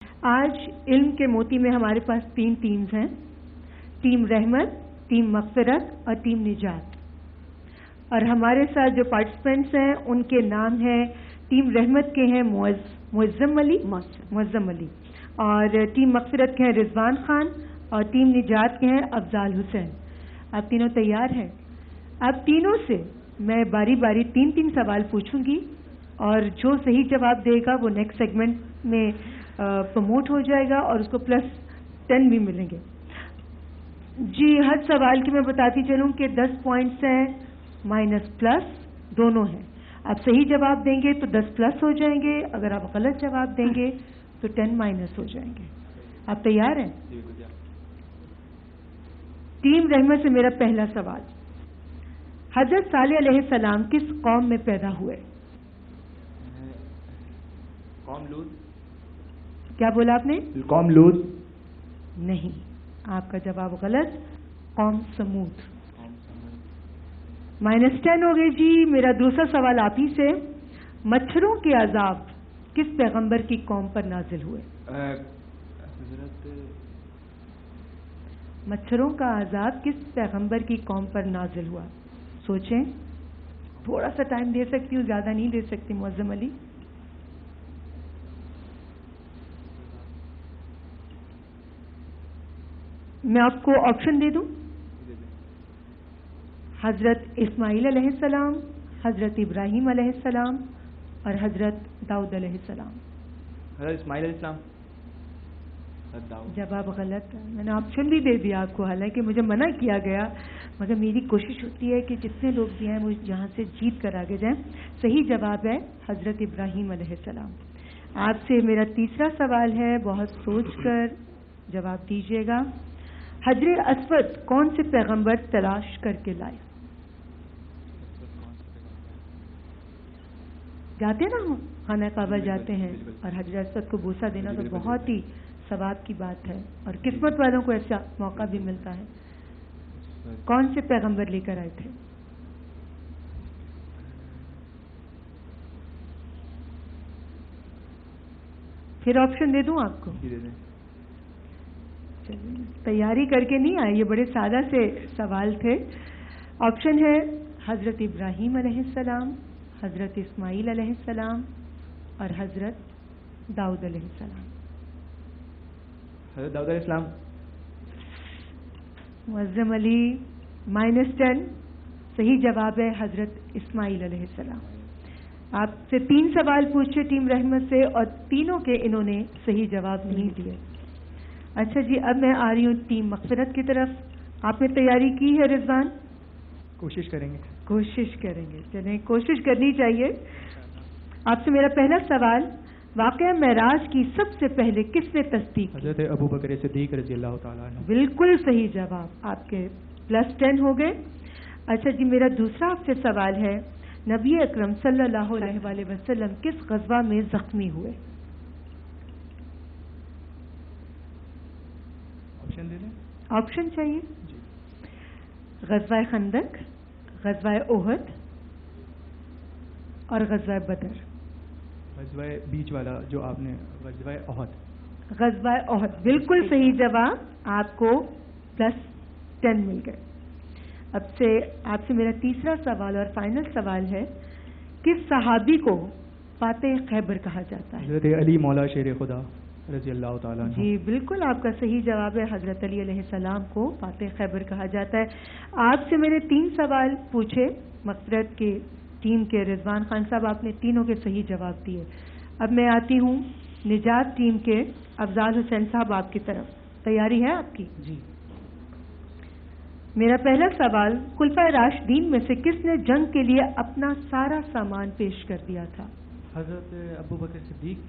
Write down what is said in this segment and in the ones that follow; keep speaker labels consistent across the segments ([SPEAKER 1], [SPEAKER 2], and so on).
[SPEAKER 1] آج علم کے موتی میں ہمارے پاس 3 ٹیمز ہیں، ٹیم رحمت، ٹیم مغفرت اور ٹیم نجات. اور ہمارے ساتھ جو پارٹیسپینٹس ہیں ان کے نام ہیں، ٹیم رحمت کے ہیں معظم علی اور ٹیم مغفرت کے ہیں رضوان خان اور ٹیم نجات کے ہیں افضال حسین. آپ تینوں تیار ہیں؟ اب تینوں سے میں باری باری 3 سوال پوچھوں گی اور جو صحیح جواب دے گا وہ نیکسٹ سیگمنٹ میں پروموٹ ہو جائے گا اور اس کو +10 بھی ملیں گے. جی ہر سوال کی میں بتاتی چلوں کہ 10 پوائنٹس ہیں، مائنس پلس دونوں ہیں. آپ صحیح جواب دیں گے تو 10 پلس ہو جائیں گے، اگر آپ غلط جواب دیں گے تو 10 مائنس ہو جائیں گے. آپ تیار ہیں؟ ٹیم رحمت سے میرا پہلا سوال، حضرت صالح علیہ السلام کس قوم میں پیدا ہوئے؟
[SPEAKER 2] قوم لوط.
[SPEAKER 1] کیا بولا آپ نے؟
[SPEAKER 2] قوم لوط.
[SPEAKER 1] نہیں، آپ کا جواب غلط، قوم سمود. -10 ہو گئے. جی میرا دوسرا سوال آپ ہی سے، مچھروں کے عذاب کس پیغمبر کی قوم پر نازل ہوئے؟ مچھروں کا عذاب کس پیغمبر کی قوم پر نازل ہوا؟ سوچیں، تھوڑا سا ٹائم دے سکتی ہوں، زیادہ نہیں دے سکتی. معظم علی. میں آپ کو آپشن دے دوں؟ حضرت اسماعیل علیہ السلام، حضرت ابراہیم علیہ السلام اور حضرت داؤد علیہ السلام.
[SPEAKER 2] حضرت اسماعیل علیہ السلام.
[SPEAKER 1] جواب غلط ہے. میں نے آپشن بھی دے دیا آپ کو، حالانکہ مجھے منع کیا گیا، مگر میری کوشش ہوتی ہے کہ جتنے لوگ بھی ہیں وہ یہاں سے جیت کر آگے جائیں. صحیح جواب ہے حضرت ابراہیم علیہ السلام. آپ سے میرا تیسرا سوال ہے، بہت سوچ کر جواب دیجیے گا. حجر اسود کون سے پیغمبر تلاش کر کے لائے؟ جاتے نا ہم خانہ کعبہ جاتے ہیں اور حجر اسود کو بوسہ دینا تو بہت ہی ثواب کی بات ہے اور قسمت والوں کو ایسا موقع بھی ملتا ہے. کون سے پیغمبر لے کر آئے تھے؟ پھر آپشن دے دوں آپ کو؟ تیاری کر کے نہیں آئے، یہ بڑے سادہ سے سوال تھے. آپشن ہے حضرت ابراہیم علیہ السلام، حضرت اسماعیل علیہ السلام اور حضرت داؤد علیہ السلام.
[SPEAKER 2] حضرت داؤد علیہ السلام.
[SPEAKER 1] معظم علی. -10. صحیح جواب ہے حضرت اسماعیل علیہ السلام. آپ سے 3 سوال پوچھے ٹیم رحمت سے اور تینوں کے انہوں نے صحیح جواب نہیں دیے. اچھا جی، اب میں آ رہی ہوں ٹیم مغفرت کی طرف. آپ نے تیاری کی ہے رضوان؟
[SPEAKER 2] کوشش کریں گے.
[SPEAKER 1] کوشش کریں گے، چلیں کوشش کرنی چاہیے. آپ سے میرا پہلا سوال، واقعہ معراج کی سب سے پہلے کس نے تصدیق کی؟
[SPEAKER 2] حضرت ابوبکر صدیق رضی اللہ تعالیٰ عنہ.
[SPEAKER 1] بالکل صحیح جواب. آپ کے +10 ہو گئے. اچھا جی، میرا دوسرا آپ سے سوال ہے، نبی اکرم صلی اللہ علیہ وآلہ وسلم کس غزوہ میں زخمی ہوئے؟
[SPEAKER 2] آپشن دے دیں.
[SPEAKER 1] آپشن چاہیے؟
[SPEAKER 2] جی.
[SPEAKER 1] غزوہ خندق، غزوہ احد اور غزوہ بدر.
[SPEAKER 2] غزوہ بیچ والا جو آپ نے، غزوہ احد.
[SPEAKER 1] غزوہ احد بالکل صحیح جواب. آپ کو +10 مل گئے. اب سے آپ سے میرا تیسرا سوال اور فائنل سوال ہے، کس صحابی کو فاتح خیبر کہا جاتا ہے؟
[SPEAKER 2] حضرت علی مولا شیر خدا رضی اللہ تعالیٰ عنہ.
[SPEAKER 1] جی بالکل آپ کا صحیح جواب ہے، حضرت علی علیہ السلام کو فاتح خیبر کہا جاتا ہے. آپ سے میں نے 3 سوال پوچھے مغفرت کے ٹیم کے رضوان خان صاحب، آپ نے تینوں کے صحیح جواب دیے. اب میں آتی ہوں نجات ٹیم کے افضال حسین صاحب، آپ کی طرف. تیاری ہے آپ کی؟
[SPEAKER 2] جی.
[SPEAKER 1] میرا پہلا سوال، خلفائے راشدین میں سے کس نے جنگ کے لیے اپنا سارا سامان پیش کر دیا تھا؟
[SPEAKER 2] حضرت ابوبکر صدیق.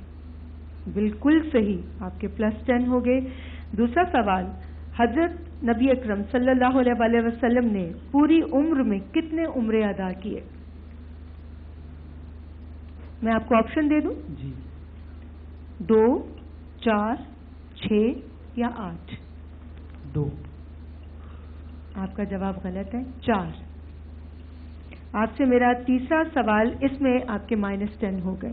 [SPEAKER 1] بالکل صحیح. آپ کے +10 ہو گئے. دوسرا سوال، حضرت نبی اکرم صلی اللہ علیہ وآلہ وسلم نے پوری عمر میں کتنے عمرے ادا کیے؟ میں آپ کو آپشن دے دوں؟
[SPEAKER 2] جی.
[SPEAKER 1] 2، 4، 6 یا 8.
[SPEAKER 2] 2.
[SPEAKER 1] آپ کا جواب غلط ہے، 4. آپ سے میرا تیسرا سوال، اس میں آپ کے -10 ہو گئے.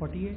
[SPEAKER 2] 48।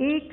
[SPEAKER 1] 1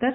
[SPEAKER 1] 10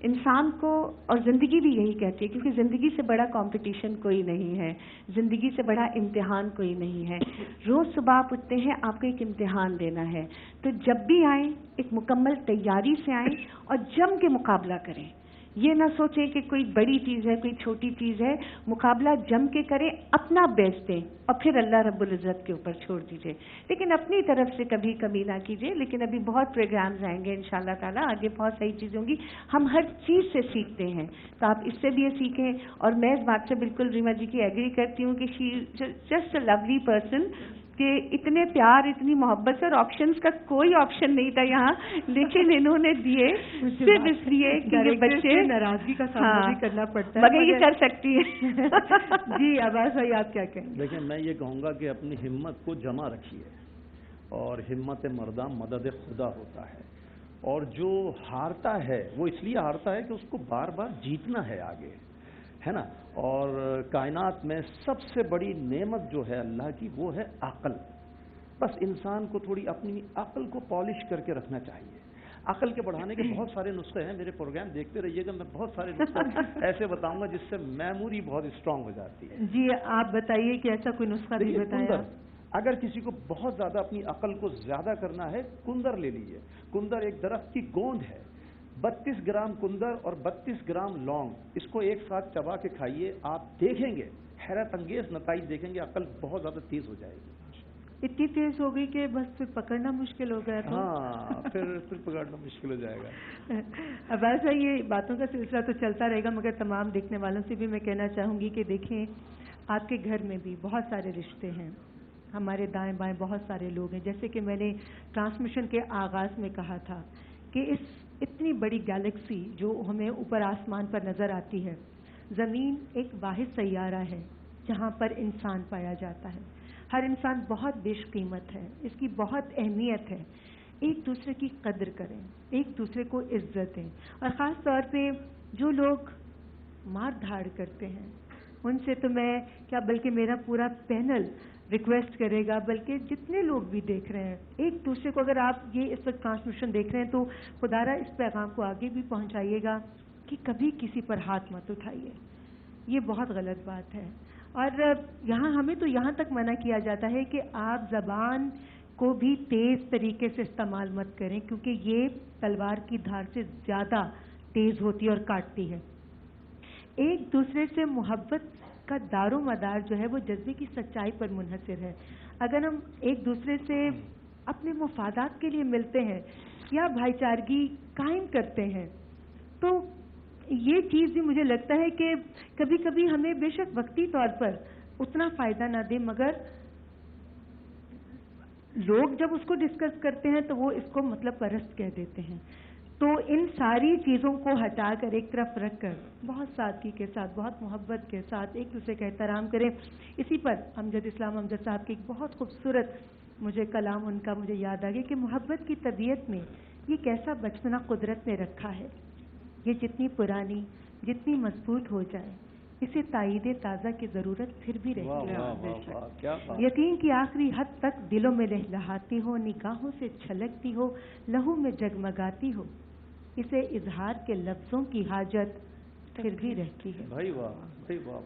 [SPEAKER 3] انسان کو، اور زندگی بھی یہی کہتی ہے، کیونکہ زندگی سے بڑا کمپٹیشن کوئی نہیں ہے، زندگی سے بڑا امتحان کوئی نہیں ہے. روز صبح آپ اٹھتے ہیں، آپ کو ایک امتحان دینا ہے، تو جب بھی آئیں ایک مکمل تیاری سے آئیں اور جم کے مقابلہ کریں. یہ نہ سوچیں کہ کوئی بڑی چیز ہے، کوئی چھوٹی چیز ہے. مقابلہ جم کے کریں، اپنا بیسٹ دیں اور پھر اللہ رب العزت کے اوپر چھوڑ دیجئے. لیکن اپنی طرف سے کبھی کمی نہ کیجئے. لیکن ابھی بہت پروگرامز آئیں گے انشاءاللہ تعالیٰ، آگے بہت صحیح چیزیں ہوں گی. ہم ہر چیز سے سیکھتے ہیں، تو آپ اس سے بھی یہ سیکھیں. اور میں اس بات سے بالکل ریما جی کی ایگری کرتی ہوں کہ she just a lovely person, کہ اتنے پیار، اتنی محبت سے، اور آپشنز کا کوئی آپشن نہیں تھا یہاں، لیکن انہوں نے دیے صرف اس لیے کہ یہ بچے
[SPEAKER 1] ناراضگی کا سامنا بھی کرنا پڑتا ہے،
[SPEAKER 3] مگر یہ کر سکتی ہے.
[SPEAKER 1] جی عباس بھائی آپ کیا کہیں؟
[SPEAKER 4] دیکھیں میں یہ کہوں گا کہ اپنی ہمت کو جمع رکھیے، اور ہمت مردہ مدد خدا ہوتا ہے. اور جو ہارتا ہے وہ اس لیے ہارتا ہے کہ اس کو بار بار جیتنا ہے آگے، ہے نا. اور کائنات میں سب سے بڑی نعمت جو ہے اللہ کی وہ ہے عقل. بس انسان کو تھوڑی اپنی عقل کو پالش کر کے رکھنا چاہیے. عقل کے بڑھانے کے بہت سارے نسخے ہیں، میرے پروگرام دیکھتے رہیے گا، میں بہت سارے نسخے ایسے بتاؤں گا جس سے میموری بہت اسٹرانگ ہو جاتی ہے.
[SPEAKER 1] جی آپ بتائیے کہ ایسا کوئی نسخہ بھی بتایا.
[SPEAKER 4] اگر کسی کو بہت زیادہ اپنی عقل کو زیادہ کرنا ہے، کندر لے لیجیے. کندر ایک درخت کی گوند ہے، 32 گرام کندر اور 32 گرام لونگ، اس کو ایک ساتھ چبا کے کھائیے، آپ دیکھیں گے حیرت انگیز نتائج دیکھیں گے. عقل بہت زیادہ تیز ہو جائے گی.
[SPEAKER 1] اتنی تیز ہو گئی کہ بس پھر پکڑنا مشکل ہو گیا.
[SPEAKER 4] ہاں پھر پکڑنا مشکل ہو جائے گا.
[SPEAKER 1] عباس بھائی یہ باتوں کا سلسلہ تو چلتا رہے گا، مگر تمام دیکھنے والوں سے بھی میں کہنا چاہوں گی کہ دیکھیں آپ کے گھر میں بھی بہت سارے رشتے ہیں، ہمارے دائیں بائیں بہت سارے لوگ ہیں. جیسے کہ میں نے ٹرانسمیشن کے آغاز میں کہا تھا کہ اس اتنی بڑی گیلیکسی جو ہمیں اوپر آسمان پر نظر آتی ہے، زمین ایک واحد سیارہ ہے جہاں پر انسان پایا جاتا ہے. ہر انسان بہت بیش قیمت ہے، اس کی بہت اہمیت ہے. ایک دوسرے کی قدر کریں، ایک دوسرے کو عزت دیں. اور خاص طور پہ جو لوگ مار دھاڑ کرتے ہیں ان سے تو میں کیا بلکہ میرا پورا پینل ریکویسٹ کرے گا، بلکہ جتنے لوگ بھی دیکھ رہے ہیں ایک دوسرے کو، اگر آپ یہ اس وقت ٹرانسمیشن دیکھ رہے ہیں تو خدا را اس پیغام کو آگے بھی پہنچائیے گا کہ کبھی کسی پر ہاتھ مت اٹھائیے. یہ بہت غلط بات ہے. اور یہاں ہمیں تو یہاں تک منع کیا جاتا ہے کہ آپ زبان کو بھی تیز طریقے سے استعمال مت کریں، کیونکہ یہ تلوار کی دھار سے زیادہ تیز ہوتی ہے اور کاٹتی ہے. ایک دوسرے سے محبت کا دار و مدار جو ہے وہ جذبے کی سچائی پر منحصر ہے. اگر ہم ایک دوسرے سے اپنے مفادات کے لیے ملتے ہیں یا بھائی چارگی قائم کرتے ہیں تو یہ چیز بھی مجھے لگتا ہے کہ کبھی کبھی ہمیں بے شک وقتی طور پر اتنا فائدہ نہ دے، مگر لوگ جب اس کو ڈسکس کرتے ہیں تو وہ اس کو مطلب پرست کہہ دیتے ہیں. تو ان ساری چیزوں کو ہٹا کر ایک طرف رکھ کر بہت سادگی کے ساتھ، بہت محبت کے ساتھ ایک دوسرے کا احترام کریں. اسی پر امجد اسلام امجد صاحب کی ایک بہت خوبصورت مجھے کلام ان کا مجھے یاد آ گیا کہ محبت کی طبیعت میں یہ کیسا بچپنا قدرت نے رکھا ہے، یہ جتنی پرانی جتنی مضبوط ہو جائے اسے تائید تازہ کی ضرورت پھر بھی رہتی ہے. یقین کی آخری حد تک دلوں میں لہلہاتی ہو، نگاہوں سے چھلکتی ہو، لہو میں جگمگاتی ہو، اسے اظہار کے لفظوں کی حاجت پھر بھی رہتی ہے.
[SPEAKER 4] بھائی واہ، بھائی واہ.